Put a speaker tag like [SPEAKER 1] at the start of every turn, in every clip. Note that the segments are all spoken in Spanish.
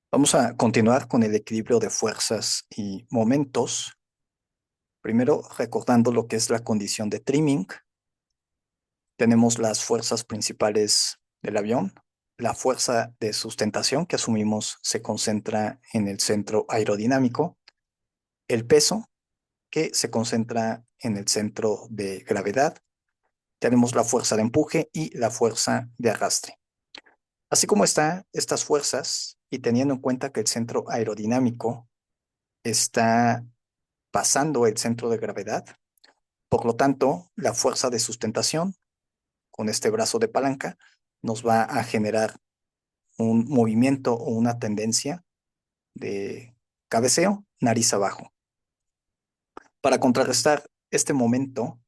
[SPEAKER 1] Vamos a continuar con el equilibrio de fuerzas y momentos. Primero, recordando lo que es la condición de trimming. Tenemos las fuerzas principales del avión. La fuerza de sustentación que asumimos se concentra en el centro aerodinámico. El peso que se concentra en el centro de gravedad. Tenemos la fuerza de empuje y la fuerza de arrastre. Así como están estas fuerzas y teniendo en cuenta que el centro aerodinámico está pasando el centro de gravedad. Por lo tanto, la fuerza de sustentación con este brazo de palanca nos va a generar un movimiento o una tendencia de cabeceo, nariz abajo. Para contrarrestar este momento,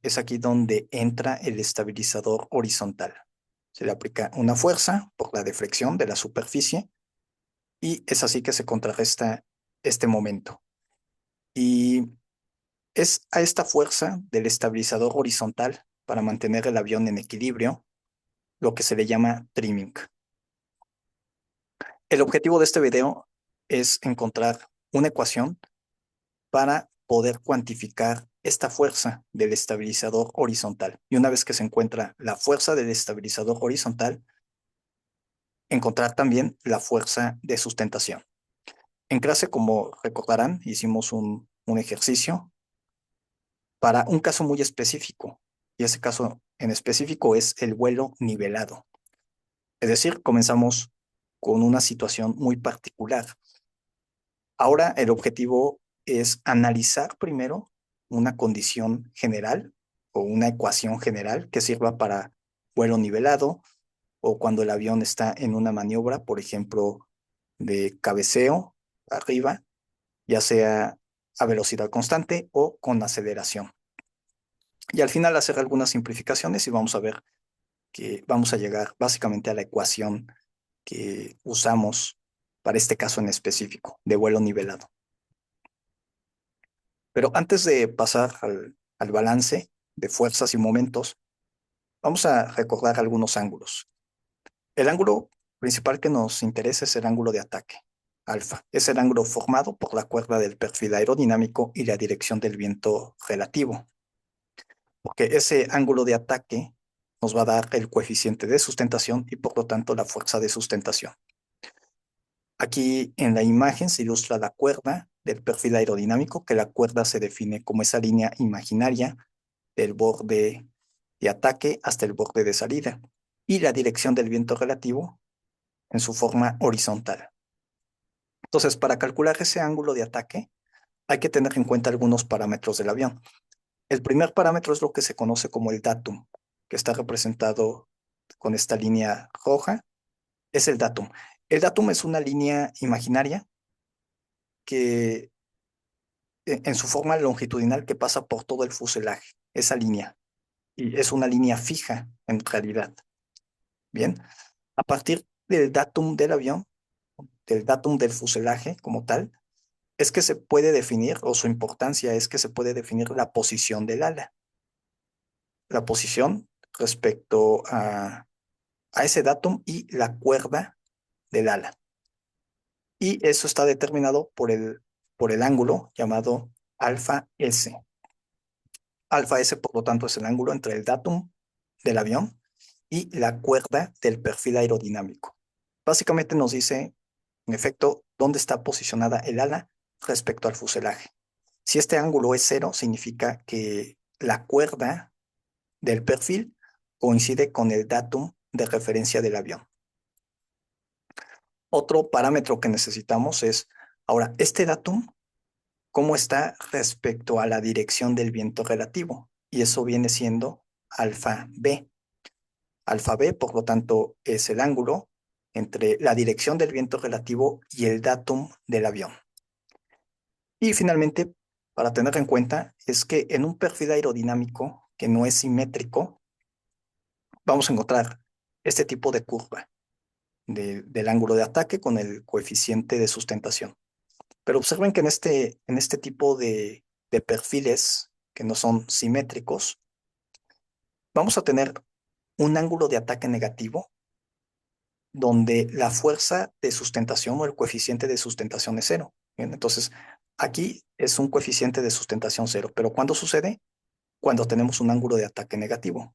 [SPEAKER 1] es aquí donde entra el estabilizador horizontal. Se le aplica una fuerza por la deflexión de la superficie y es así que se contrarresta este momento. Y es a esta fuerza del estabilizador horizontal para mantener el avión en equilibrio, lo que se le llama trimming. El objetivo de este video es encontrar una ecuación para poder cuantificar esta fuerza del estabilizador horizontal. Y una vez que se encuentra la fuerza del estabilizador horizontal, encontrar también la fuerza de sustentación. En clase, como recordarán, hicimos un ejercicio para un caso muy específico, y ese caso en específico es el vuelo nivelado. Es decir, comenzamos con una situación muy particular. Ahora el objetivo es analizar primero una condición general o una ecuación general que sirva para vuelo nivelado o cuando el avión está en una maniobra, por ejemplo, de cabeceo arriba, ya sea a velocidad constante o con aceleración. Y al final hacer algunas simplificaciones y vamos a ver que vamos a llegar básicamente a la ecuación que usamos para este caso en específico de vuelo nivelado. Pero antes de pasar al balance de fuerzas y momentos, vamos a recordar algunos ángulos. El ángulo principal que nos interesa es el ángulo de ataque, alfa. Es el ángulo formado por la cuerda del perfil aerodinámico y la dirección del viento relativo, porque ese ángulo de ataque nos va a dar el coeficiente de sustentación y por lo tanto la fuerza de sustentación. Aquí en la imagen se ilustra la cuerda del perfil aerodinámico, que la cuerda se define como esa línea imaginaria del borde de ataque hasta el borde de salida, y la dirección del viento relativo en su forma horizontal. Entonces, para calcular ese ángulo de ataque, hay que tener en cuenta algunos parámetros del avión. El primer parámetro es lo que se conoce como el datum, que está representado con esta línea roja, es el datum. El datum es una línea imaginaria que en su forma longitudinal que pasa por todo el fuselaje, esa línea, y es una línea fija en realidad. Bien, a partir del datum del avión, del datum del fuselaje como tal, es que se puede definir, o su importancia es que se puede definir la posición del ala, la posición respecto a ese datum y la cuerda del ala. Y eso está determinado por el ángulo llamado alfa S. Alfa S, por lo tanto, es el ángulo entre el datum del avión y la cuerda del perfil aerodinámico. Básicamente nos dice, en efecto, dónde está posicionada el ala respecto al fuselaje. Si este ángulo es cero, significa que la cuerda del perfil coincide con el datum de referencia del avión. Otro parámetro que necesitamos es, ahora, este datum, ¿cómo está respecto a la dirección del viento relativo? Y eso viene siendo alfa B. Alfa B, por lo tanto, es el ángulo entre la dirección del viento relativo y el datum del avión. Y finalmente, para tener en cuenta, es que en un perfil aerodinámico que no es simétrico, vamos a encontrar este tipo de curva del ángulo de ataque con el coeficiente de sustentación. Pero observen que en este tipo de perfiles que no son simétricos, vamos a tener un ángulo de ataque negativo donde la fuerza de sustentación o el coeficiente de sustentación es cero. Bien, entonces, aquí es un coeficiente de sustentación cero, pero ¿cuándo sucede? Cuando tenemos un ángulo de ataque negativo.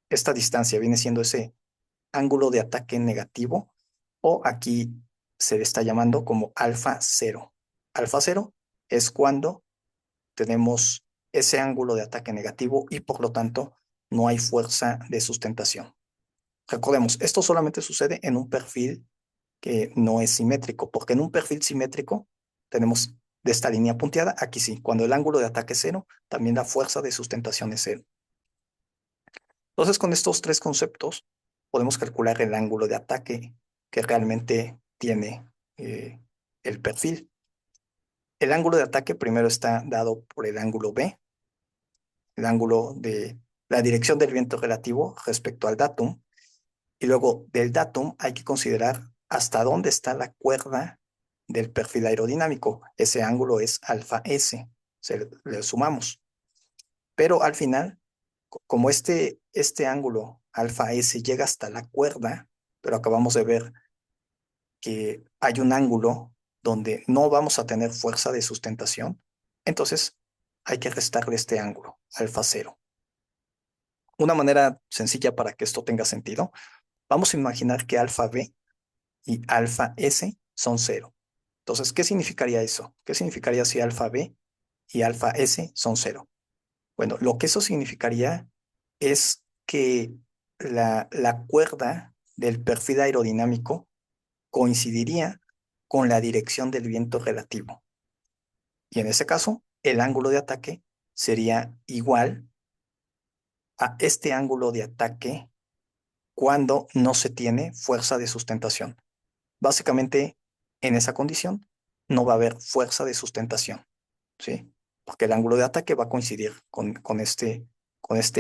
[SPEAKER 1] Esta distancia viene siendo ese ángulo de ataque negativo, o aquí se le está llamando como alfa cero. Alfa cero es cuando tenemos ese ángulo de ataque negativo y por lo tanto no hay fuerza de sustentación. Recordemos, esto solamente sucede en un perfil que no es simétrico, porque en un perfil simétrico tenemos de esta línea punteada, aquí sí, cuando el ángulo de ataque es cero, también la fuerza de sustentación es cero. Entonces, con estos tres conceptos, podemos calcular el ángulo de ataque que realmente tiene el perfil. El ángulo de ataque primero está dado por el ángulo B, el ángulo de la dirección del viento relativo respecto al datum, y luego del datum hay que considerar hasta dónde está la cuerda del perfil aerodinámico. Ese ángulo es alfa S, le sumamos. Pero al final, como este ángulo alfa S llega hasta la cuerda, pero acabamos de ver que hay un ángulo donde no vamos a tener fuerza de sustentación, entonces hay que restarle este ángulo, alfa cero. Una manera sencilla para que esto tenga sentido, vamos a imaginar que alfa B y alfa S son cero. Entonces, ¿qué significaría eso? ¿Qué significaría si alfa B y alfa S son cero? Bueno, lo que eso significaría es que la cuerda del perfil aerodinámico coincidiría con la dirección del viento relativo. Y en ese caso, el ángulo de ataque sería igual a este ángulo de ataque cuando no se tiene fuerza de sustentación. Básicamente, en esa condición, no va a haber fuerza de sustentación, ¿sí? Porque el ángulo de ataque va a coincidir con este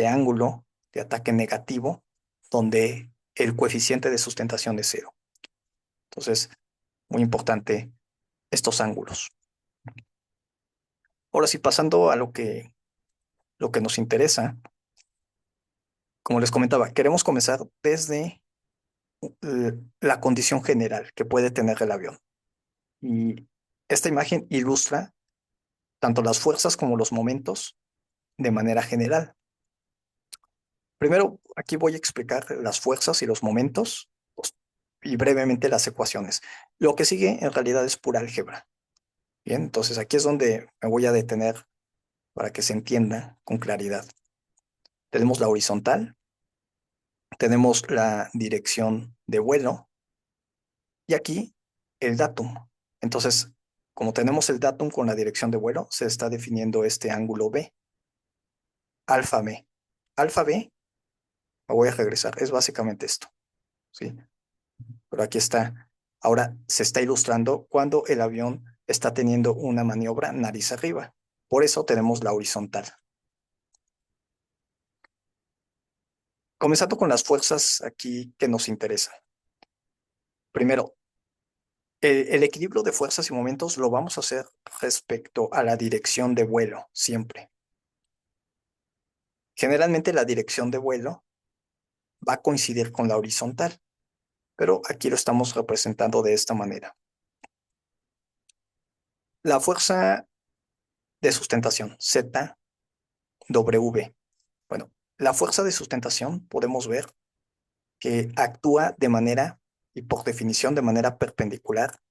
[SPEAKER 1] ángulo de ataque negativo, donde el coeficiente de sustentación es cero. Entonces, muy importante estos ángulos. Ahora sí, pasando a lo que nos interesa, como les comentaba, queremos comenzar desde la condición general que puede tener el avión. Y esta imagen ilustra tanto las fuerzas como los momentos de manera general. Primero, aquí voy a explicar las fuerzas y los momentos pues, y brevemente las ecuaciones. Lo que sigue en realidad es pura álgebra. Bien, entonces aquí es donde me voy a detener para que se entienda con claridad. Tenemos la horizontal, tenemos la dirección de vuelo y aquí el datum. Entonces, como tenemos el datum con la dirección de vuelo, se está definiendo este ángulo B, alfa B. Alfa B, me voy a regresar, es básicamente esto, ¿sí? Pero aquí está. Ahora se está ilustrando cuando el avión está teniendo una maniobra nariz arriba. Por eso tenemos la horizontal. Comenzando con las fuerzas aquí que nos interesan. Primero, el equilibrio de fuerzas y momentos lo vamos a hacer respecto a la dirección de vuelo, siempre. Generalmente la dirección de vuelo va a coincidir con la horizontal, pero aquí lo estamos representando de esta manera. La fuerza de sustentación, ZW. Bueno, la fuerza de sustentación podemos ver que actúa de manera, y por definición, de manera perpendicular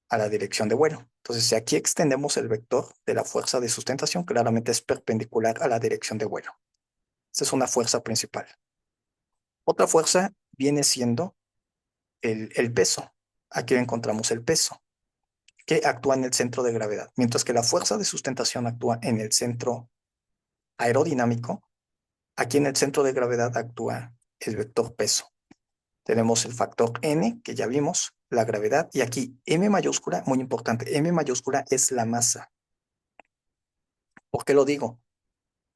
[SPEAKER 1] a la dirección de vuelo. Entonces, si aquí extendemos el vector de la fuerza de sustentación, claramente es perpendicular a la dirección de vuelo. Esta es una fuerza principal. Otra fuerza viene siendo el peso. Aquí encontramos el peso, que actúa en el centro de gravedad. Mientras que la fuerza de sustentación actúa en el centro aerodinámico, aquí en el centro de gravedad actúa el vector peso. Tenemos el factor n, que ya vimos, la gravedad, y aquí m mayúscula, muy importante, m mayúscula es la masa. ¿Por qué lo digo?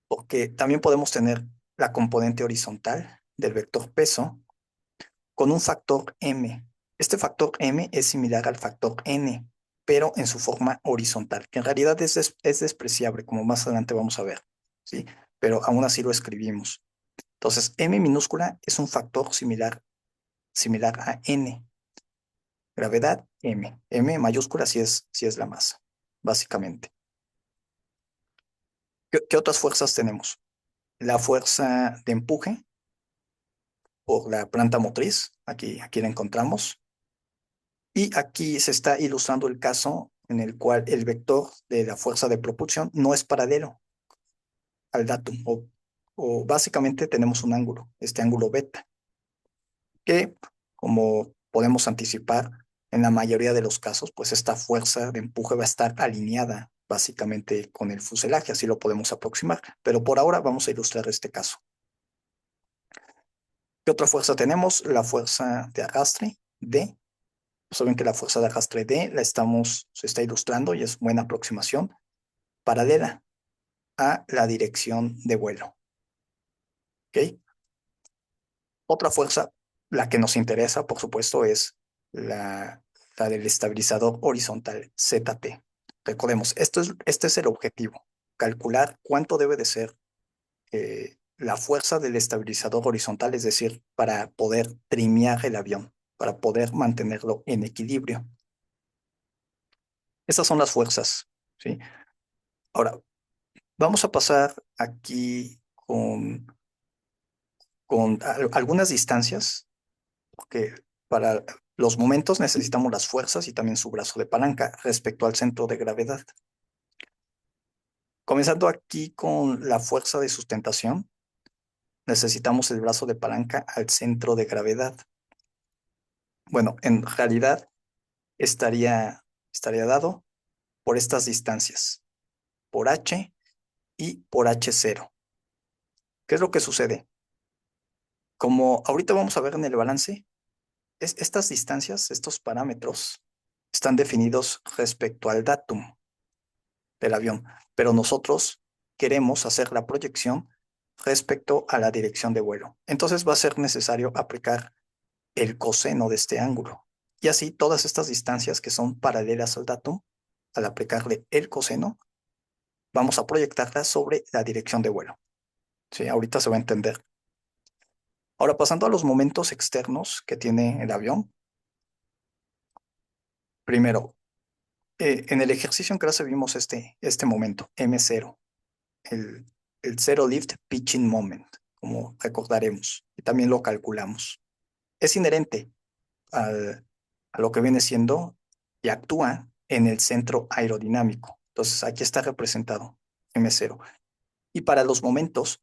[SPEAKER 1] Porque también podemos tener la componente horizontal del vector peso con un factor m. Este factor m es similar al factor n, pero en su forma horizontal, que en realidad es despreciable, como más adelante vamos a ver, ¿sí? Pero aún así lo escribimos. Entonces, m minúscula es un factor similar similar a N. Gravedad, M. M mayúscula si es la masa, básicamente. ¿Qué otras fuerzas tenemos? La fuerza de empuje por la planta motriz, aquí la encontramos. Y aquí se está ilustrando el caso en el cual el vector de la fuerza de propulsión no es paralelo al datum, o básicamente tenemos un ángulo, este ángulo beta, que como podemos anticipar, en la mayoría de los casos, pues esta fuerza de empuje va a estar alineada básicamente con el fuselaje, así lo podemos aproximar. Pero por ahora vamos a ilustrar este caso. ¿Qué otra fuerza tenemos? La fuerza de arrastre, D. Saben que la fuerza de arrastre D se está ilustrando y es buena aproximación, paralela a la dirección de vuelo. ¿Ok? Otra fuerza, la que nos interesa, por supuesto, es la del estabilizador horizontal ZT. Recordemos, este es el objetivo, calcular cuánto debe de ser la fuerza del estabilizador horizontal, es decir, para poder trimear el avión, para poder mantenerlo en equilibrio. Estas son las fuerzas, ¿sí? Ahora, vamos a pasar aquí con algunas distancias, porque para los momentos necesitamos las fuerzas y también su brazo de palanca respecto al centro de gravedad. Comenzando aquí con la fuerza de sustentación, necesitamos el brazo de palanca al centro de gravedad. Bueno, en realidad estaría dado por estas distancias, por H y por H0. ¿Qué es lo que sucede? Como ahorita vamos a ver en el balance, estas distancias, estos parámetros, están definidos respecto al datum del avión, pero nosotros queremos hacer la proyección respecto a la dirección de vuelo. Entonces va a ser necesario aplicar el coseno de este ángulo. Y así todas estas distancias que son paralelas al datum, al aplicarle el coseno, vamos a proyectarlas sobre la dirección de vuelo. Sí, ahorita se va a entender. Ahora, pasando a los momentos externos que tiene el avión. Primero, en el ejercicio en clase vimos este momento, M0, el, el Zero Lift Pitching Moment, como recordaremos, y también lo calculamos. Es inherente a lo que viene siendo y actúa en el centro aerodinámico. Entonces, aquí está representado M0. Y para los momentos,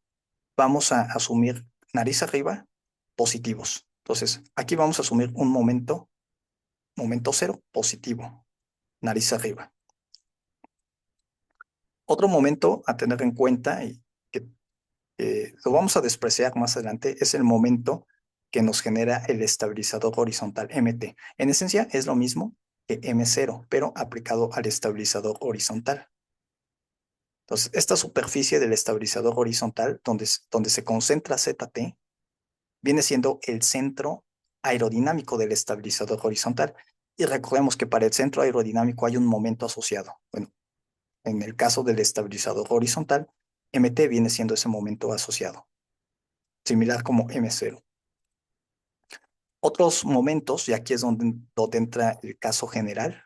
[SPEAKER 1] vamos a asumir nariz arriba, positivos. Entonces, aquí vamos a asumir un momento cero, positivo, nariz arriba. Otro momento a tener en cuenta y que lo vamos a despreciar más adelante es el momento que nos genera el estabilizador horizontal MT. En esencia es lo mismo que M0, pero aplicado al estabilizador horizontal. Entonces, esta superficie del estabilizador horizontal, donde se concentra ZT, viene siendo el centro aerodinámico del estabilizador horizontal. Y recordemos que para el centro aerodinámico hay un momento asociado. Bueno, en el caso del estabilizador horizontal, MT viene siendo ese momento asociado, similar como M0. Otros momentos, y aquí es donde entra el caso general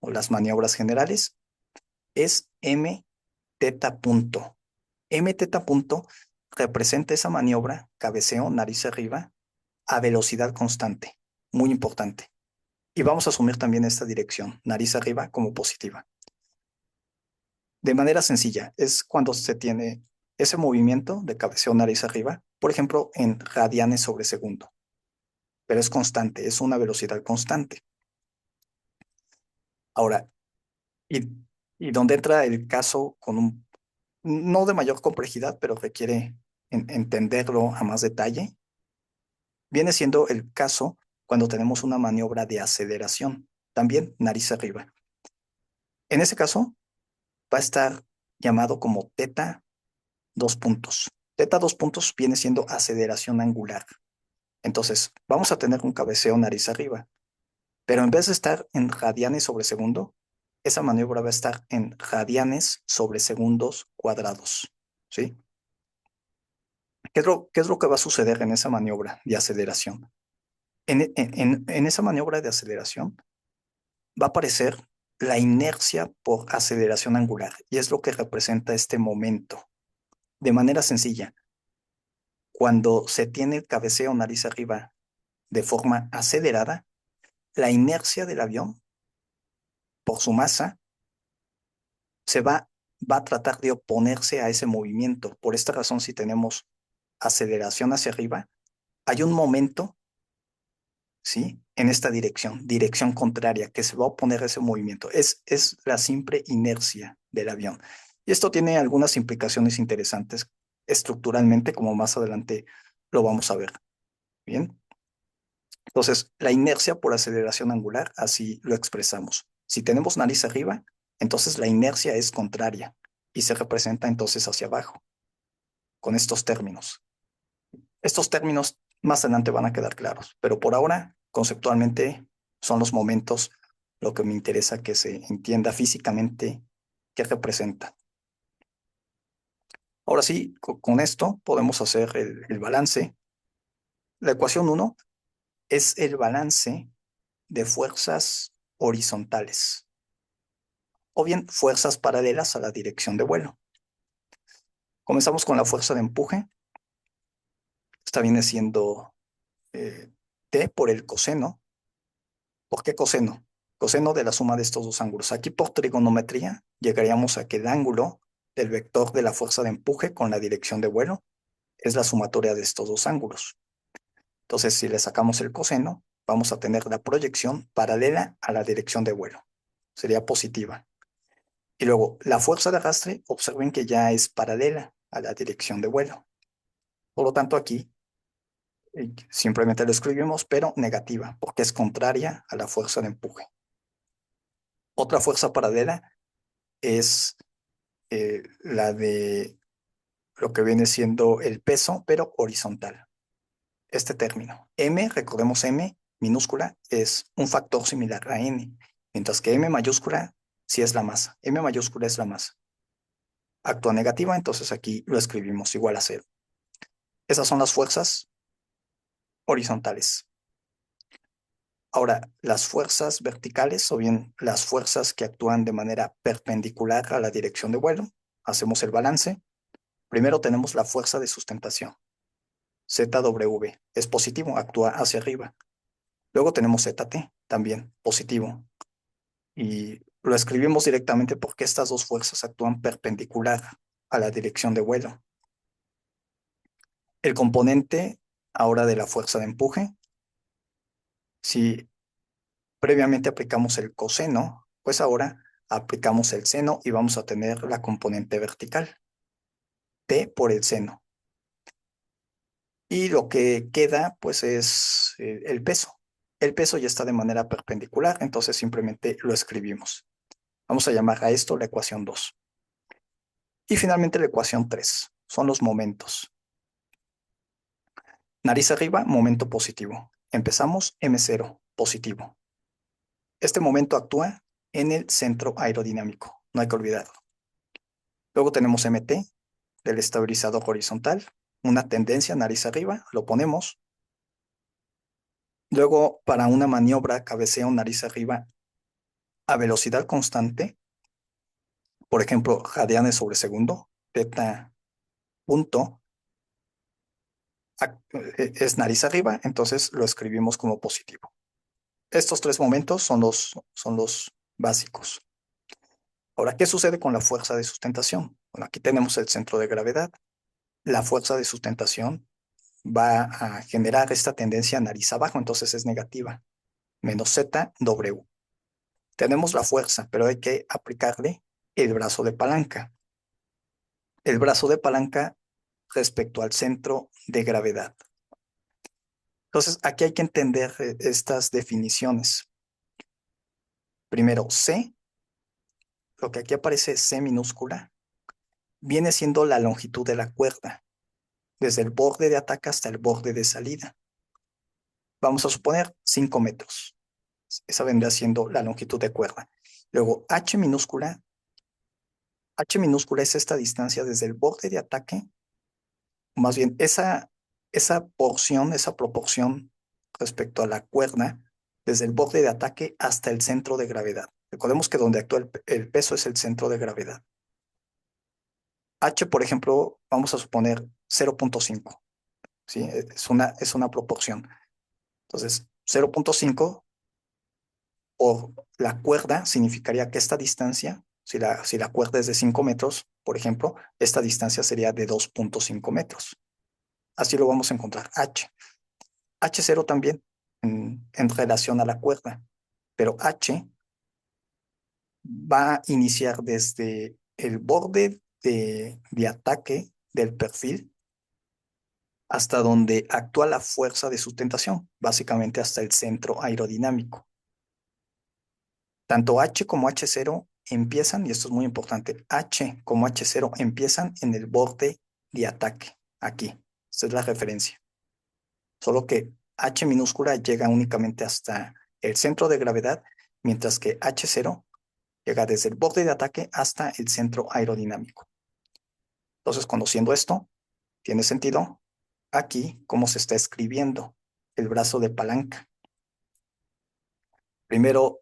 [SPEAKER 1] o las maniobras generales, es M teta punto. M teta punto representa esa maniobra, cabeceo, nariz arriba, a velocidad constante, muy importante. Y vamos a asumir también esta dirección, nariz arriba, como positiva. De manera sencilla, es cuando se tiene ese movimiento de cabeceo nariz arriba, por ejemplo, en radianes sobre segundo, pero es constante, es una velocidad constante. Ahora, y, y donde entra el caso con no de mayor complejidad, pero requiere entenderlo a más detalle, viene siendo el caso cuando tenemos una maniobra de aceleración, también nariz arriba. En ese caso, va a estar llamado como teta dos puntos. Teta dos puntos viene siendo aceleración angular. Entonces, vamos a tener un cabeceo nariz arriba, pero en vez de estar en radianes sobre segundo, esa maniobra va a estar en radianes sobre segundos cuadrados. ¿Sí? ¿Qué es lo que va a suceder en esa maniobra de aceleración? En esa maniobra de aceleración va a aparecer la inercia por aceleración angular y es lo que representa este momento. De manera sencilla, cuando se tiene el cabeceo nariz arriba de forma acelerada, la inercia del avión por su masa se va a tratar de oponerse a ese movimiento. Por esta razón, si tenemos aceleración hacia arriba, hay un momento, ¿sí? En esta dirección, dirección contraria, que se va a oponer a ese movimiento. Es la simple inercia del avión. Y esto tiene algunas implicaciones interesantes estructuralmente, como más adelante lo vamos a ver. Bien. Entonces, la inercia por aceleración angular, así lo expresamos. Si tenemos nariz arriba, entonces la inercia es contraria y se representa entonces hacia abajo, con estos términos. Estos términos más adelante van a quedar claros, pero por ahora, conceptualmente, son los momentos lo que me interesa que se entienda físicamente qué representa. Ahora sí, con esto podemos hacer el balance. La ecuación 1 es el balance de fuerzas horizontales o bien fuerzas paralelas a la dirección de vuelo. Comenzamos con la fuerza de empuje. Esta viene siendo T por el coseno. ¿Por qué coseno? Coseno de la suma de estos dos ángulos. Aquí por trigonometría llegaríamos a que el ángulo del vector de la fuerza de empuje con la dirección de vuelo es la sumatoria de estos dos ángulos. Entonces, si le sacamos el coseno, vamos a tener la proyección paralela a la dirección de vuelo. Sería positiva. Y luego, la fuerza de arrastre, observen que ya es paralela a la dirección de vuelo. Por lo tanto, aquí simplemente lo escribimos, pero negativa, porque es contraria a la fuerza de empuje. Otra fuerza paralela es la de lo que viene siendo el peso, pero horizontal. Este término. M, recordemos M minúscula, es un factor similar a N, mientras que M mayúscula sí es la masa. M mayúscula es la masa. Actúa negativa, entonces aquí lo escribimos igual a cero. Esas son las fuerzas horizontales. Ahora, las fuerzas verticales o bien las fuerzas que actúan de manera perpendicular a la dirección de vuelo, hacemos el balance. Primero tenemos la fuerza de sustentación. ZW es positivo, actúa hacia arriba. Luego tenemos ZT, también positivo. Y lo escribimos directamente porque estas dos fuerzas actúan perpendicular a la dirección de vuelo. El componente ahora de la fuerza de empuje, si previamente aplicamos el coseno, pues ahora aplicamos el seno y vamos a tener la componente vertical, T por el seno. Y lo que queda, pues, es el peso. El peso ya está de manera perpendicular, entonces simplemente lo escribimos. Vamos a llamar a esto la ecuación 2. Y finalmente la ecuación 3. Son los momentos. Nariz arriba, momento positivo. Empezamos M0, positivo. Este momento actúa en el centro aerodinámico, no hay que olvidarlo. Luego tenemos MT, del estabilizador horizontal, una tendencia nariz arriba, lo ponemos. Luego, para una maniobra cabeceo nariz arriba a velocidad constante, por ejemplo, radianes sobre segundo, teta punto, es nariz arriba, entonces lo escribimos como positivo. Estos tres momentos son los básicos. Ahora, ¿qué sucede con la fuerza de sustentación? Bueno, aquí tenemos el centro de gravedad. La fuerza de sustentación va a generar esta tendencia nariz abajo, entonces es negativa, menos ZW. Tenemos la fuerza, pero hay que aplicarle el brazo de palanca. El brazo de palanca respecto al centro de gravedad. Entonces, aquí hay que entender estas definiciones. Primero, C, lo que aquí aparece C minúscula, viene siendo la longitud de la cuerda, desde el borde de ataque hasta el borde de salida. Vamos a suponer 5 metros. Esa vendrá siendo la longitud de cuerda. Luego, H minúscula es esta distancia desde el borde de ataque, más bien esa porción, esa proporción respecto a la cuerda desde el borde de ataque hasta el centro de gravedad. Recordemos que donde actúa el peso es el centro de gravedad. H, por ejemplo, vamos a suponer 0.5, ¿sí? Es una proporción. Entonces, 0.5 por la cuerda significaría que esta distancia, si la cuerda es de 5 metros, por ejemplo, esta distancia sería de 2.5 metros. Así lo vamos a encontrar H. H0 también en relación a la cuerda, pero H va a iniciar desde el borde de ataque del perfil hasta donde actúa la fuerza de sustentación, básicamente hasta el centro aerodinámico. Tanto H como H0 empiezan, y esto es muy importante, H como H0 empiezan en el borde de ataque, aquí. Esta es la referencia. Solo que H minúscula llega únicamente hasta el centro de gravedad, mientras que H0 llega desde el borde de ataque hasta el centro aerodinámico. Entonces, conociendo esto, tiene sentido aquí cómo se está escribiendo el brazo de palanca. Primero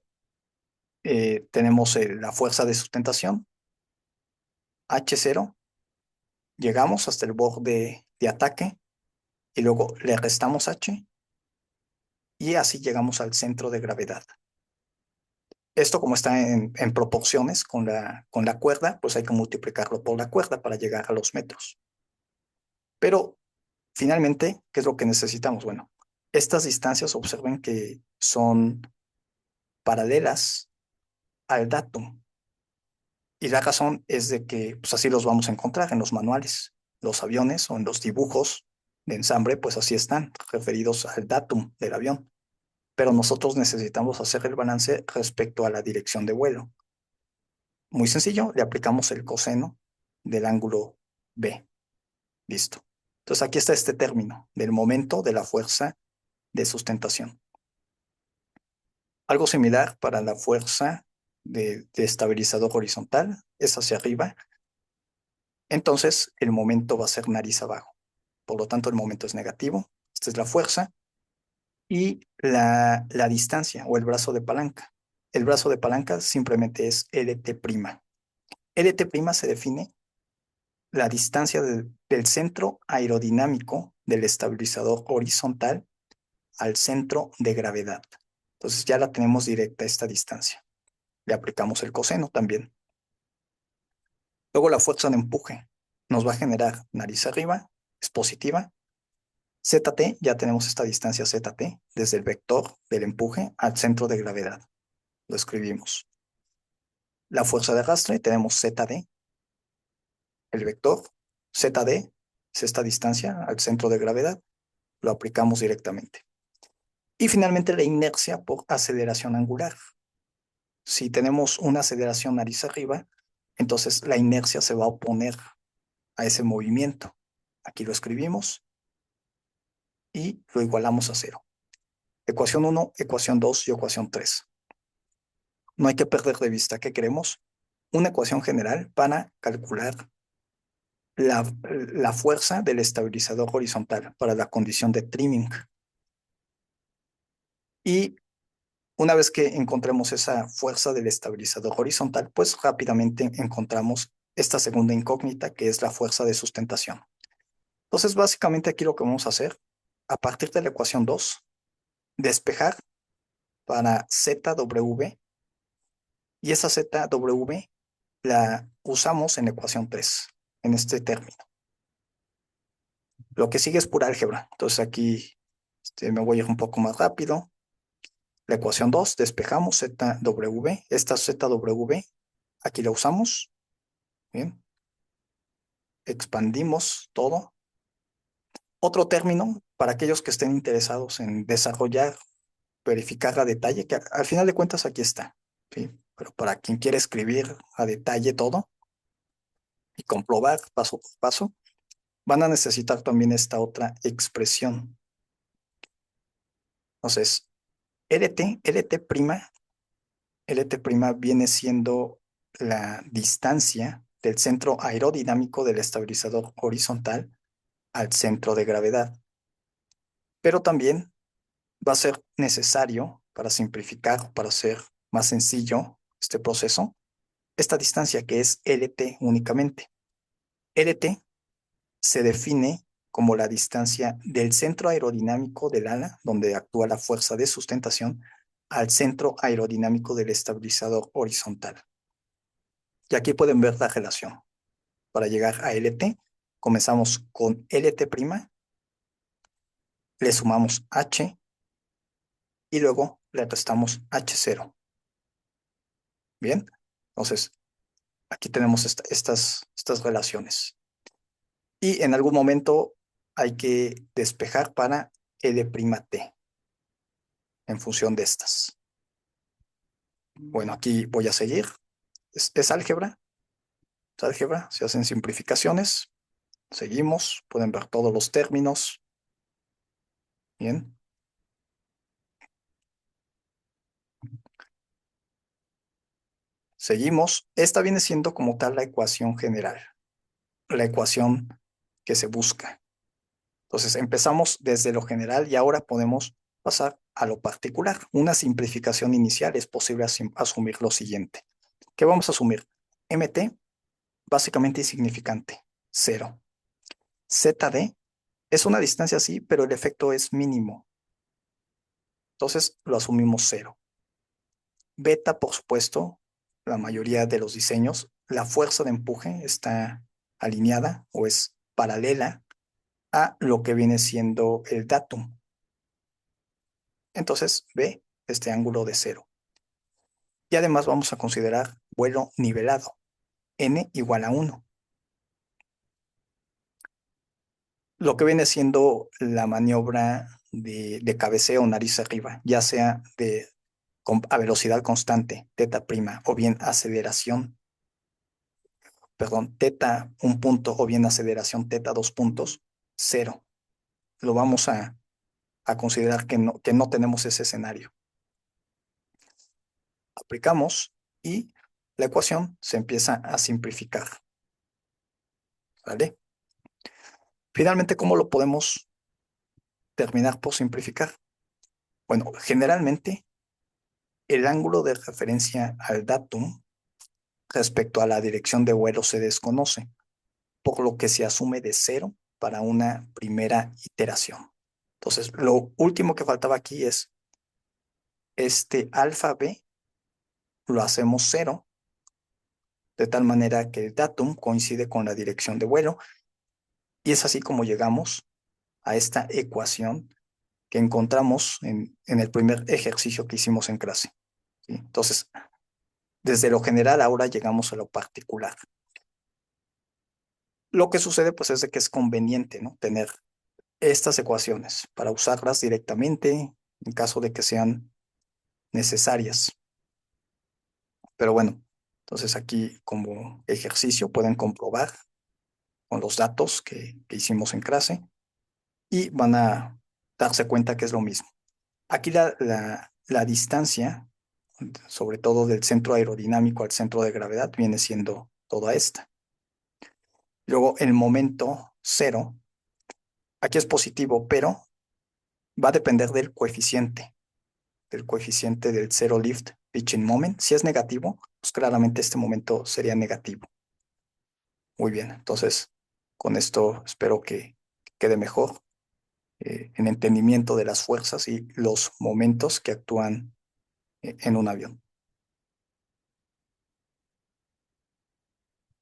[SPEAKER 1] tenemos la fuerza de sustentación, H0, llegamos hasta el borde de ataque y luego le restamos H y así llegamos al centro de gravedad. Esto como está en proporciones con la cuerda, pues hay que multiplicarlo por la cuerda para llegar a los metros. Pero finalmente, ¿qué es lo que necesitamos? Bueno, estas distancias observen que son paralelas al datum. Y la razón es de que pues así los vamos a encontrar en los manuales. Los aviones o en los dibujos de ensamble, pues así están, referidos al datum del avión. Pero nosotros necesitamos hacer el balance respecto a la dirección de vuelo. Muy sencillo, le aplicamos el coseno del ángulo B. Listo. Entonces aquí está este término del momento de la fuerza de sustentación. Algo similar para la fuerza de estabilizador horizontal, es hacia arriba. Entonces el momento va a ser nariz abajo. Por lo tanto, el momento es negativo. Esta es la fuerza. Y la distancia o el brazo de palanca. El brazo de palanca simplemente es LT'. LT' se define la distancia del centro aerodinámico del estabilizador horizontal al centro de gravedad. Entonces ya la tenemos directa esta distancia. Le aplicamos el coseno también. Luego la fuerza de empuje nos va a generar nariz arriba, es positiva. ZT, ya tenemos esta distancia ZT desde el vector del empuje al centro de gravedad. Lo escribimos. La fuerza de arrastre tenemos ZD, el vector ZD es esta distancia al centro de gravedad. Lo aplicamos directamente. Y finalmente la inercia por aceleración angular. Si tenemos una aceleración nariz arriba, entonces la inercia se va a oponer a ese movimiento. Aquí lo escribimos y lo igualamos a cero. Ecuación 1, ecuación 2 y ecuación 3. No hay que perder de vista que queremos una ecuación general para calcular la fuerza del estabilizador horizontal para la condición de trimming. Y una vez que encontremos esa fuerza del estabilizador horizontal, pues rápidamente encontramos esta segunda incógnita que es la fuerza de sustentación. Entonces, básicamente aquí lo que vamos a hacer, a partir de la ecuación 2, despejar para ZW y esa ZW la usamos en la ecuación 3, en este término. Lo que sigue es pura álgebra. Entonces aquí me voy a ir un poco más rápido. La ecuación 2, despejamos ZW. Esta ZW, aquí la usamos. Bien. Expandimos todo. Otro término, para aquellos que estén interesados en desarrollar, verificar a detalle, que al final de cuentas aquí está. ¿Sí? Pero para quien quiere escribir a detalle todo y comprobar paso por paso, van a necesitar también esta otra expresión. Entonces, LT' viene siendo la distancia del centro aerodinámico del estabilizador horizontal al centro de gravedad. Pero también va a ser necesario para simplificar, para hacer más sencillo este proceso, esta distancia que es LT únicamente. LT se define como la distancia del centro aerodinámico del ala, donde actúa la fuerza de sustentación, al centro aerodinámico del estabilizador horizontal. Y aquí pueden ver la relación. Para llegar a LT, comenzamos con LT', le sumamos H y luego le restamos H0. Bien, entonces aquí tenemos estas relaciones. Y en algún momento hay que despejar para L'T en función de estas. Bueno, aquí voy a seguir. Es álgebra. Es álgebra. Se hacen simplificaciones. Seguimos. Pueden ver todos los términos. Bien. Seguimos. Esta viene siendo como tal la ecuación general. La ecuación que se busca. Entonces empezamos desde lo general y ahora podemos pasar a lo particular. Una simplificación inicial es posible asumir lo siguiente. ¿Qué vamos a asumir? MT básicamente insignificante, 0. ZD es una distancia sí, pero el efecto es mínimo. Entonces lo asumimos 0. Beta, por supuesto, la mayoría de los diseños, la fuerza de empuje está alineada o es paralela a lo que viene siendo el datum. Entonces, B, este ángulo de 0. Y además vamos a considerar vuelo nivelado, n igual a 1. Lo que viene siendo la maniobra de cabeceo nariz arriba, ya sea a velocidad constante, teta prima, o bien aceleración, perdón, teta un punto, o bien aceleración teta 2 puntos, 0. Lo vamos a considerar que no tenemos ese escenario. Aplicamos y la ecuación se empieza a simplificar. ¿Vale? Finalmente, ¿cómo lo podemos terminar por simplificar? Bueno, generalmente el ángulo de referencia al datum respecto a la dirección de vuelo se desconoce, por lo que se asume de 0 para una primera iteración. Entonces, lo último que faltaba aquí es este alfa b lo hacemos 0, de tal manera que el datum coincide con la dirección de vuelo, y es así como llegamos a esta ecuación que encontramos en el primer ejercicio que hicimos en clase. ¿Sí? Entonces, desde lo general ahora llegamos a lo particular. Lo que sucede pues es de que es conveniente, ¿no?, tener estas ecuaciones para usarlas directamente en caso de que sean necesarias. Pero bueno, entonces aquí como ejercicio pueden comprobar con los datos que hicimos en clase y van a darse cuenta que es lo mismo. Aquí la distancia, sobre todo del centro aerodinámico al centro de gravedad, viene siendo toda esta. Luego el momento 0, aquí es positivo, pero va a depender del coeficiente del zero lift pitching moment. Si es negativo, pues claramente este momento sería negativo. Muy bien, entonces con esto espero que quede mejor en entendimiento de las fuerzas y los momentos que actúan en un avión.